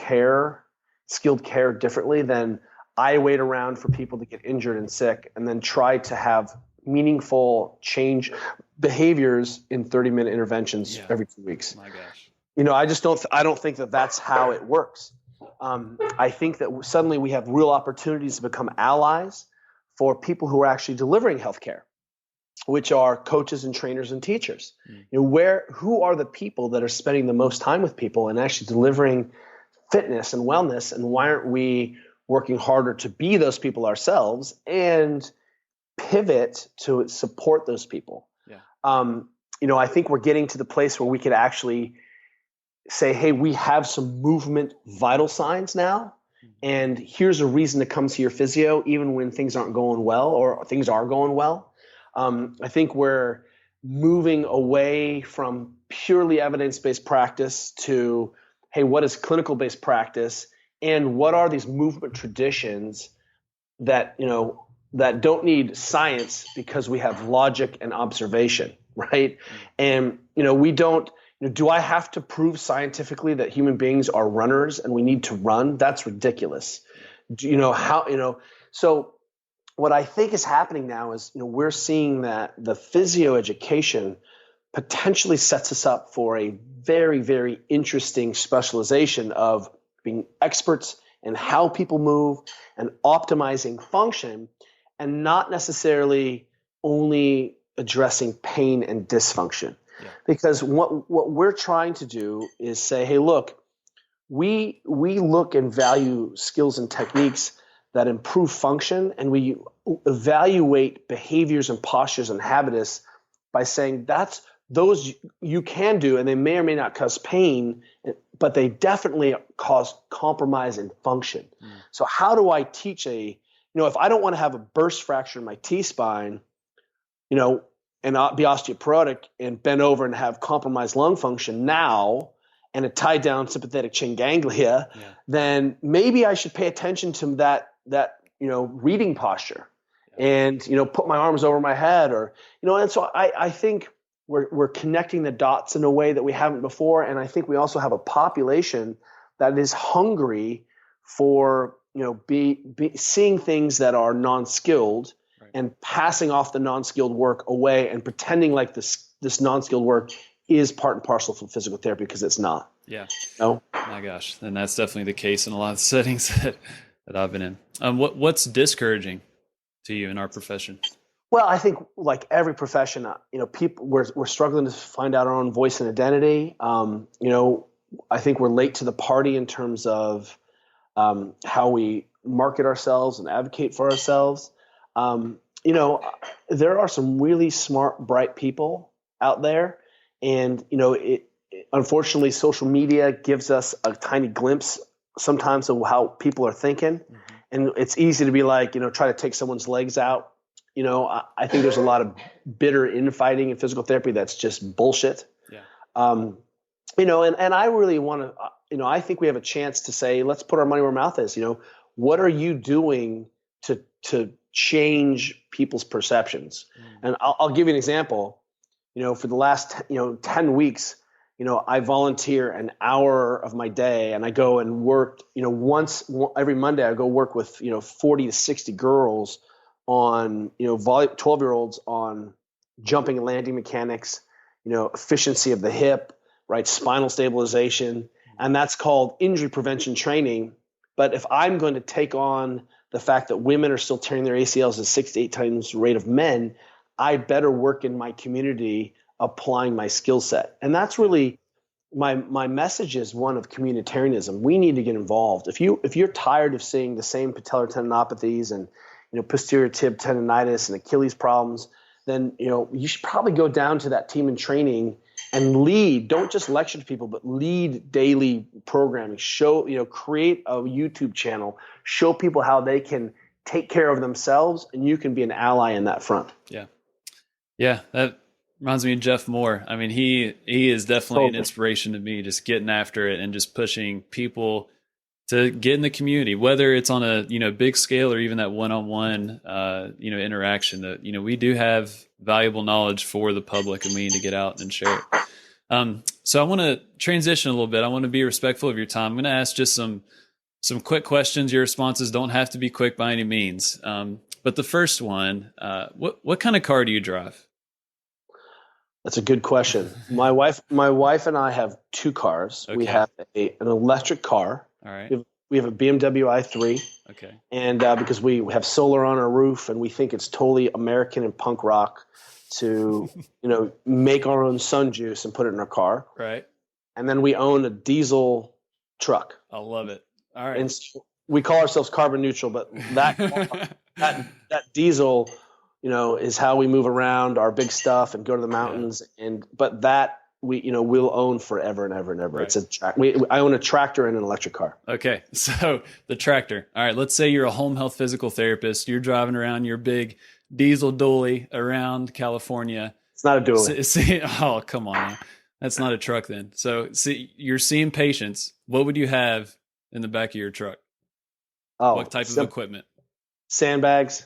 skilled care differently than I wait around for people to get injured and sick and then try to have meaningful change behaviors in 30-minute interventions every 2 weeks. My gosh. I don't think that that's how it works. I think that suddenly we have real opportunities to become allies for people who are actually delivering healthcare, which are coaches and trainers and teachers. Who are the people that are spending the most time with people and actually delivering fitness and wellness, and why aren't we working harder to be those people ourselves and pivot to support those people? Yeah. I think we're getting to the place where we could actually say, hey, we have some movement vital signs now, and here's a reason to come see your physio even when things aren't going well or things are going well. I think we're moving away from purely evidence-based practice to, hey, what is clinical-based practice, and what are these movement traditions that that don't need science because we have logic and observation, right? And we don't. Do I have to prove scientifically that human beings are runners and we need to run? That's ridiculous. So what I think is happening now is, we're seeing that the physio education potentially sets us up for a very, very interesting specialization of being experts in how people move and optimizing function, and not necessarily only addressing pain and dysfunction. Yeah. Because what we're trying to do is say, hey, look, we look and value skills and techniques that improve function, and we evaluate behaviors and postures and habitus by saying that's those you can do, and they may or may not cause pain, but they definitely cause compromise in function. So how do I teach if I don't want to have a burst fracture in my T-spine, and not be osteoporotic and bend over and have compromised lung function now and a tied down sympathetic chain ganglia, then maybe I should pay attention to that reading posture and, put my arms over my head and so I think we're connecting the dots in a way that we haven't before. And I think we also have a population that is hungry for, seeing things that are non-skilled and passing off the non-skilled work away and pretending like this non-skilled work is part and parcel from physical therapy, because it's not. Yeah. No. My gosh. And that's definitely the case in a lot of settings that I've been in. What's discouraging to you in our profession? Well, I think like every profession, people we're struggling to find out our own voice and identity. I think we're late to the party in terms of how we market ourselves and advocate for ourselves. There are some really smart, bright people out there, and unfortunately, social media gives us a tiny glimpse sometimes of how people are thinking, and it's easy to be like, try to take someone's legs out. I think there's a lot of bitter infighting in physical therapy that's just bullshit. Yeah. And I really want to, I think we have a chance to say, let's put our money where our mouth is. What are you doing to change people's perceptions? And I'll give you an example. For the last, 10 weeks, I volunteer an hour of my day, and I go and work, every Monday I go work with, 40 to 60 girls on, 12-year-olds on jumping and landing mechanics, efficiency of the hip, right? Spinal stabilization. And that's called injury prevention training. But if I'm going to take on the fact that women are still tearing their ACLs at 6 to 8 times the rate of men, I better work in my community applying my skill set. And that's really my message is one of communitarianism. We need to get involved. If you're tired of seeing the same patellar tendinopathies and posterior tib tendonitis and Achilles problems, then you should probably go down to that team in training and lead. Don't just lecture to people, but lead daily programming. Show, create a YouTube channel. Show people how they can take care of themselves, and you can be an ally in that front. Yeah, that reminds me of Jeff Moore. I mean, he is definitely an inspiration to me, just getting after it and just pushing people to get in the community, whether it's on a big scale or even that one-on-one interaction. That we do have valuable knowledge for the public, and we need to get out and share it. So I want to transition a little bit. I want to be respectful of your time. I'm going to ask just some quick questions. Your responses don't have to be quick by any means. But the first one, what kind of car do you drive? That's a good question. My wife and I have 2 cars. Okay. We have an electric car. All right. We have a BMW i3. Okay. And because we have solar on our roof, and we think it's totally American and punk rock to, make our own sun juice and put it in our car. Right. And then we own a diesel truck. I love it. All right. And so we call ourselves carbon neutral, but that diesel, is how we move around our big stuff and go to the mountains. Yeah. But that we'll own forever and ever and ever. Right. I own a tractor and an electric car. Okay. So the tractor. All right. Let's say you're a home health physical therapist. You're driving around your big diesel dually around California. It's not a dually. Oh, come on. Man. That's not a truck then. So you're seeing patients. What would you have in the back of your truck? Oh, what type of equipment? Sandbags,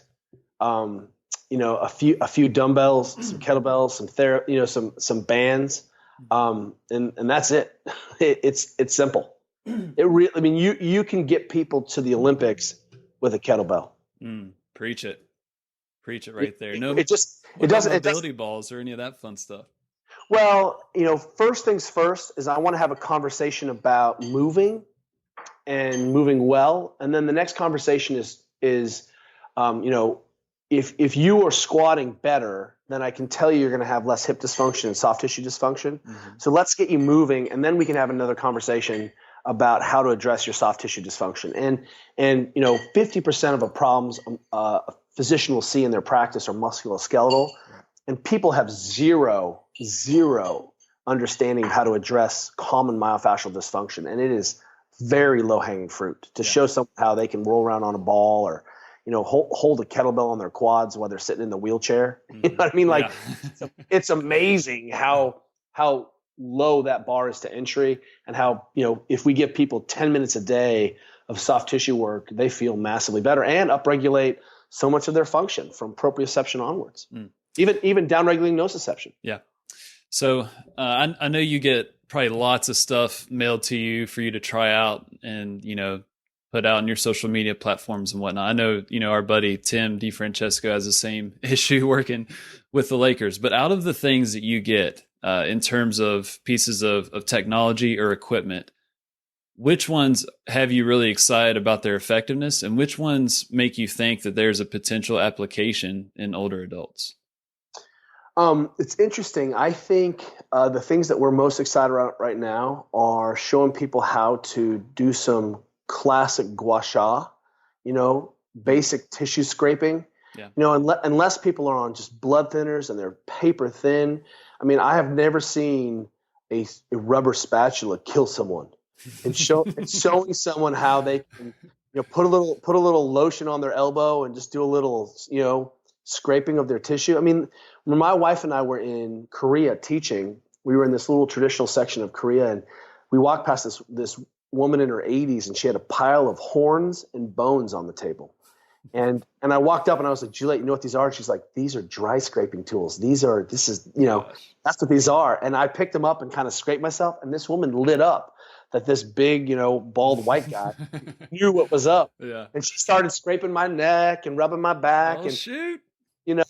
a few dumbbells, some kettlebells, some bands, and that's it. It's simple. You can get people to the Olympics with a kettlebell. Preach it right there. No, it doesn't mobility balls or any of that fun stuff. Well, first things first is I want to have a conversation about moving and moving well, and then the next conversation is if you are squatting better, then I can tell you're going to have less hip dysfunction and soft tissue dysfunction. Mm-hmm. So let's get you moving, and then we can have another conversation about how to address your soft tissue dysfunction. And 50% of the problems a physician will see in their practice are musculoskeletal, and people have zero understanding of how to address common myofascial dysfunction, and it is very low-hanging fruit to show someone how they can roll around on a ball or hold a kettlebell on their quads while they're sitting in the wheelchair. You know what I mean? It's amazing how low that bar is to entry, and how, if we give people 10 minutes a day of soft tissue work, they feel massively better and upregulate so much of their function from proprioception onwards, even downregulating nociception. Yeah. So I know you get probably lots of stuff mailed to you for you to try out and, put out on your social media platforms and whatnot. I know, our buddy Tim DeFrancesco has the same issue working with the Lakers. But out of the things that you get in terms of pieces of technology or equipment, which ones have you really excited about their effectiveness, and which ones make you think that there's a potential application in older adults? It's interesting. I think the things that we're most excited about right now are showing people how to do some classic gua sha, basic tissue scraping. Yeah. Unless people are on just blood thinners and they're paper thin. I mean, I have never seen a rubber spatula kill someone. And showing someone how they can, put a little lotion on their elbow and just do a little, scraping of their tissue. I mean, when my wife and I were in Korea teaching, we were in this little traditional section of Korea, and we walked past this woman in her 80s, and she had a pile of horns and bones on the table. And I walked up and I was like, Juliet, you know what these are? And she's like, these are dry scraping tools. That's what these are. And I picked them up and kind of scraped myself, and this woman lit up that this big, bald white guy knew what was up. Yeah. And she started scraping my neck and rubbing my back. Oh, shoot.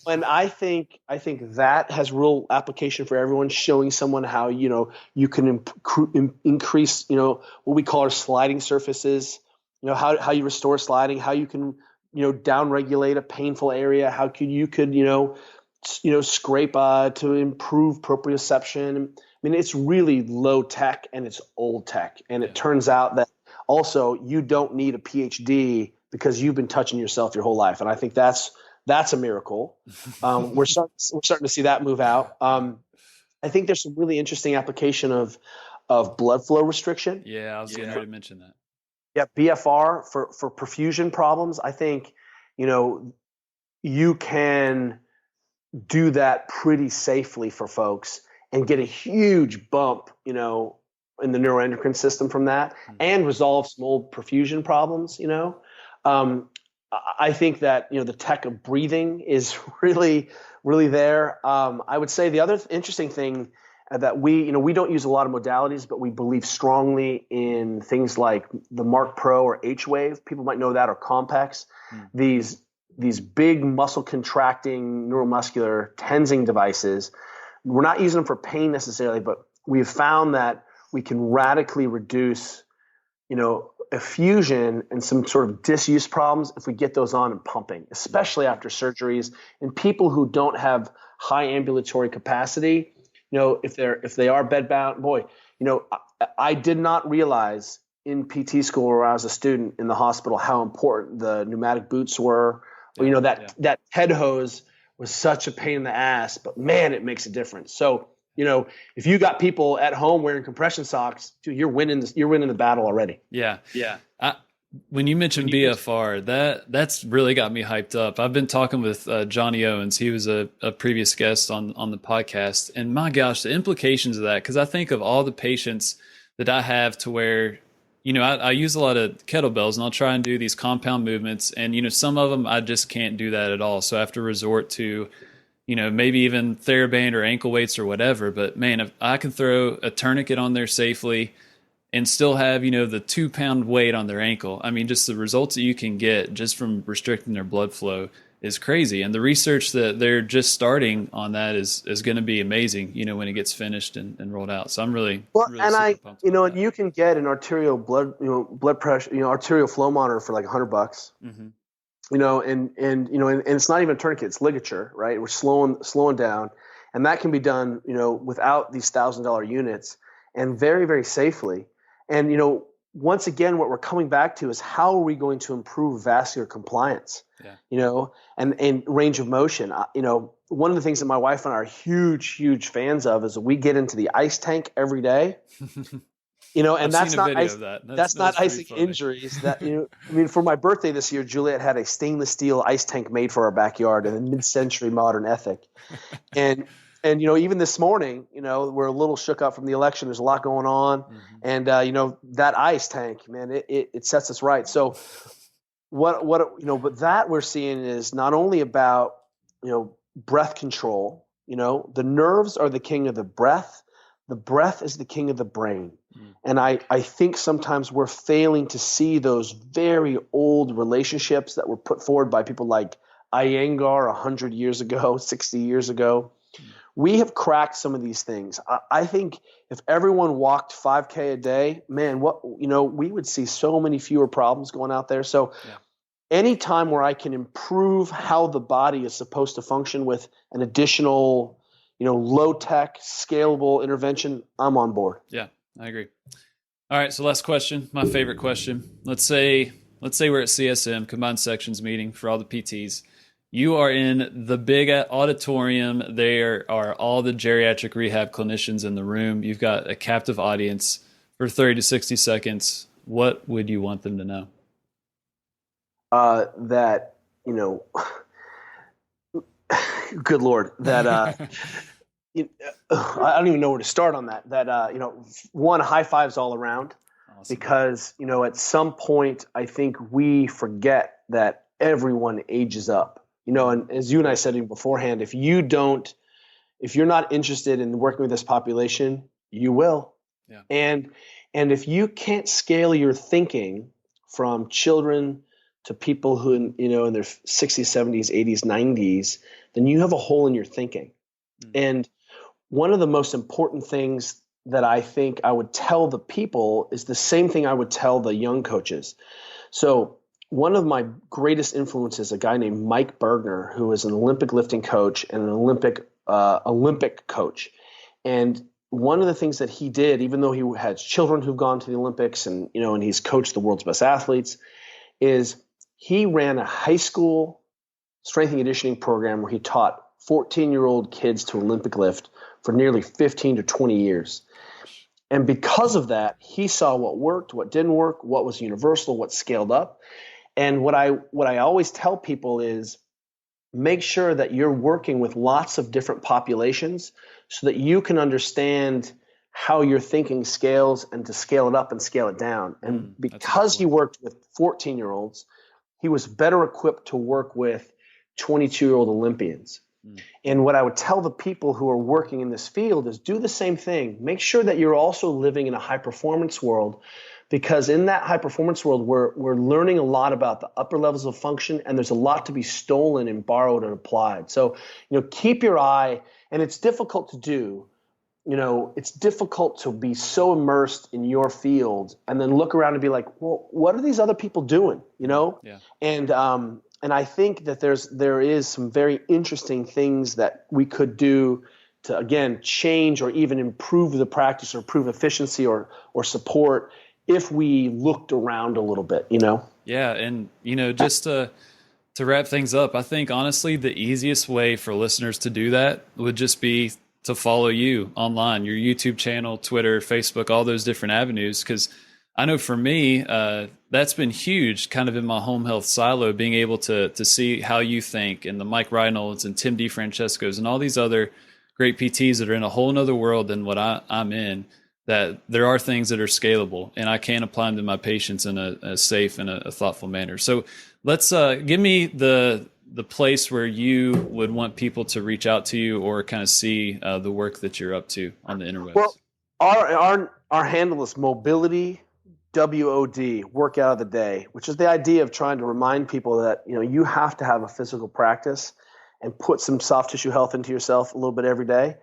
And I think that has real application for everyone, showing someone how, you can increase, what we call our sliding surfaces, how you restore sliding, how you can, down-regulate a painful area, how you could scrape to improve proprioception. I mean, it's really low tech and it's old tech. And it turns out that also you don't need a PhD because you've been touching yourself your whole life. And I think that's a miracle. We're starting to see that move out. I think there's some really interesting application of blood flow restriction. Yeah, I was getting ready to mention that. Yeah, BFR for perfusion problems. I think, you can do that pretty safely for folks and get a huge bump, in the neuroendocrine system from that, and resolve some old perfusion problems, I think that, the tech of breathing is really, really there. I would say the other interesting thing that we don't use a lot of modalities, but we believe strongly in things like the Mark Pro or H-Wave. People might know that, or Compex. These big muscle contracting neuromuscular tensing devices. We're not using them for pain necessarily, but we've found that we can radically reduce, effusion and some sort of disuse problems if we get those on and pumping, especially after surgeries. And people who don't have high ambulatory capacity, if they are bedbound, boy, I did not realize in PT school where I was a student in the hospital how important the pneumatic boots were. Or, that head hose was such a pain in the ass, but man, it makes a difference. So, if you got people at home wearing compression socks, dude, you're winning the battle already. Yeah. Yeah. When you mentioned BFR, that's really got me hyped up. I've been talking with Johnny Owens. He was a previous guest on the podcast, and my gosh, the implications of that, because I think of all the patients that I have to where, I use a lot of kettlebells, and I'll try and do these compound movements, and, some of them I just can't do that at all. So I have to resort to, maybe even TheraBand or ankle weights or whatever. But man, if I can throw a tourniquet on there safely and still have, the 2-pound weight on their ankle, I mean, just the results that you can get just from restricting their blood flow is crazy. And the research that they're just starting on that is going to be amazing, when it gets finished and rolled out. So I'm really pumped about and you can get an arterial blood pressure, arterial flow monitor for like $100. Mm-hmm. And it's not even a tourniquet, it's ligature, right? We're slowing down, and that can be done, without these $1,000 units and very, very safely. And, once again, what we're coming back to is how are we going to improve vascular compliance, and range of motion. One of the things that my wife and I are huge, huge fans of is we get into the ice tank every day. And that's not that's not icing injuries. That for my birthday this year, Juliet had a stainless steel ice tank made for our backyard in a mid-century modern ethic. And even this morning, we're a little shook up from the election. There's a lot going on, and that ice tank, man, it sets us right. So but that we're seeing is not only about breath control. The nerves are the king of the breath, the breath is the king of the brain. And I think sometimes we're failing to see those very old relationships that were put forward by people like Iyengar 100 years ago, 60 years ago. We have cracked some of these things. I think if everyone walked 5K a day, man, we would see so many fewer problems going out there. So any time where I can improve how the body is supposed to function with an additional, low tech, scalable intervention, I'm on board. Yeah, I agree. All right, so last question, my favorite question. Let's say we're at CSM, Combined Sections meeting for all the PTs. You are in the big auditorium. There are all the geriatric rehab clinicians in the room. You've got a captive audience for 30 to 60 seconds. What would you want them to know? That, good Lord, that I don't even know where to start on that. That, one, high fives all around. Awesome. Because, at some point, I think we forget that everyone ages up. And as you and I said beforehand, if you're not interested in working with this population, you will. Yeah. And if you can't scale your thinking from children to people who, in their 60s, 70s, 80s, 90s, then you have a hole in your thinking. And one of the most important things that I think I would tell the people is the same thing I would tell the young coaches. So one of my greatest influences, a guy named Mike Bergner, who is an Olympic lifting coach and an Olympic coach. And one of the things that he did, even though he had children who've gone to the Olympics and he's coached the world's best athletes, is he ran a high school strength and conditioning program where he taught 14-year-old kids to Olympic lift for nearly 15 to 20 years. And because of that, he saw what worked, what didn't work, what was universal, what scaled up. And what I always tell people is make sure that you're working with lots of different populations so that you can understand how your thinking scales and to scale it up and scale it down. And because he worked with 14-year-olds, he was better equipped to work with 22-year-old Olympians. And what I would tell the people who are working in this field is do the same thing. Make sure that you're also living in a high-performance world, because in that high-performance world, we're learning a lot about the upper levels of function, and there's a lot to be stolen and borrowed and applied. So, keep your eye, and it's difficult to do. It's difficult to be so immersed in your field and then look around and be like, well, what are these other people doing? Yeah. And I think that there is some very interesting things that we could do to, again, change or even improve the practice or improve efficiency or support if we looked around a little bit, Yeah. And, just to wrap things up, I think, honestly, the easiest way for listeners to do that would just be to follow you online, your YouTube channel, Twitter, Facebook, all those different avenues. Because I know for me, that's been huge kind of in my home health silo, being able to see how you think, and the Mike Reynolds and Tim DeFrancesco's and all these other great PTs that are in a whole nother world than what I'm in, that there are things that are scalable and I can apply them to my patients in a safe and a thoughtful manner. So let's give me the place where you would want people to reach out to you or kind of see the work that you're up to on the interwebs. Well, our handle is mobility, WOD, workout of the day, which is the idea of trying to remind people that, you have to have a physical practice and put some soft tissue health into yourself a little bit every day.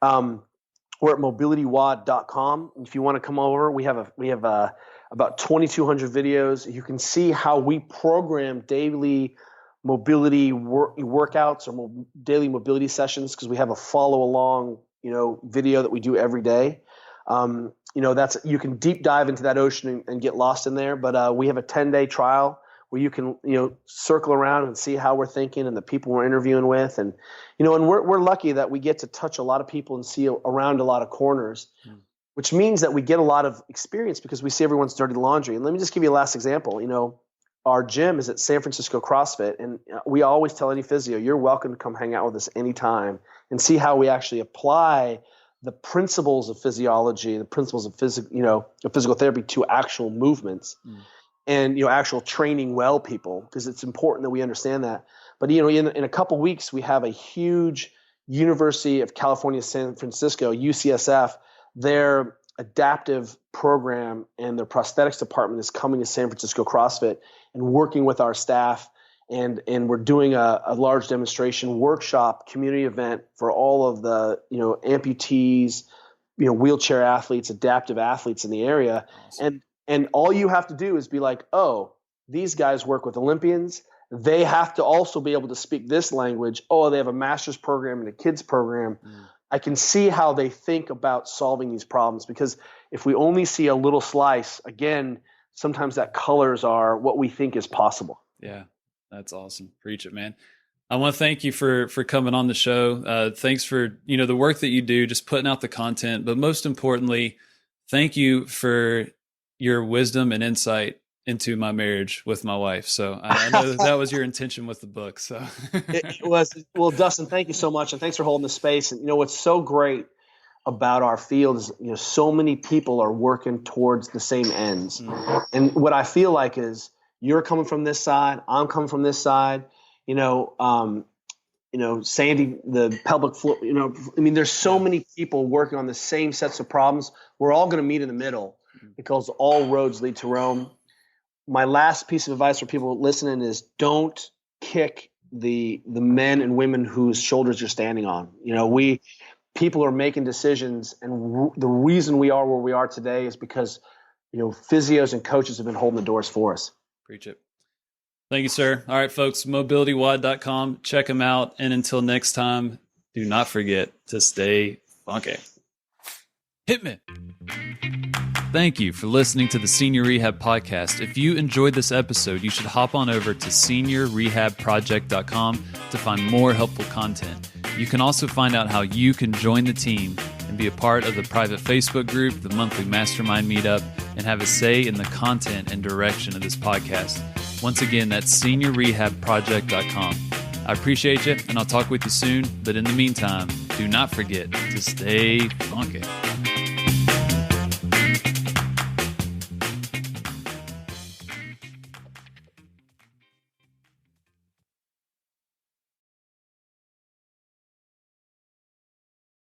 We're at mobilitywod.com. If you want to come over, we have about 2,200 videos. You can see how we program daily mobility workouts or daily mobility sessions, because we have a follow along, video that we do every day. You can deep dive into that ocean and get lost in there. But we have a 10-day trial where you can, circle around and see how we're thinking and the people we're interviewing with. And, and we're lucky that we get to touch a lot of people and see around a lot of corners, which means that we get a lot of experience because we see everyone's dirty laundry. And let me just give you a last example. Our gym is at San Francisco CrossFit, and we always tell any physio, you're welcome to come hang out with us anytime and see how we actually apply the principles of physiology, the principles of physical therapy to actual movements and, actual training well people, because it's important that we understand that. But, in a couple weeks, we have a huge University of California, San Francisco, UCSF, their adaptive program and their prosthetics department is coming to San Francisco CrossFit and working with our staff. And we're doing a large demonstration workshop community event for all of the, amputees, wheelchair athletes, adaptive athletes in the area. Awesome. And all you have to do is be like, oh, these guys work with Olympians. They have to also be able to speak this language. Oh, they have a master's program and a kids program. I can see how they think about solving these problems, because if we only see a little slice, again, sometimes that colors are what we think is possible. Yeah, that's awesome. Preach it, man. I want to thank you for coming on the show. Thanks for, the work that you do, just putting out the content, but most importantly, thank you for your wisdom and insight into my marriage with my wife. So I know that was your intention with the book. So it was. Well, Dustin, thank you so much. And thanks for holding the space. And what's so great about our field is, so many people are working towards the same ends. And what I feel like is you're coming from this side, I'm coming from this side, Sandy, the pelvic floor, there's so many people working on the same sets of problems. We're all going to meet in the middle because all roads lead to Rome. My last piece of advice for people listening is don't kick the men and women whose shoulders you're standing on. People are making decisions, and the reason we are where we are today is because, physios and coaches have been holding the doors for us. Preach it. Thank you, sir. All right, folks, mobilitywod.com. Check them out. And until next time, do not forget to stay funky. Hit me. Thank you for listening to the Senior Rehab Podcast. If you enjoyed this episode, you should hop on over to seniorrehabproject.com to find more helpful content. You can also find out how you can join the team and be a part of the private Facebook group, the monthly mastermind meetup, and have a say in the content and direction of this podcast. Once again, that's seniorrehabproject.com. I appreciate you, and I'll talk with you soon. But in the meantime, do not forget to stay funky.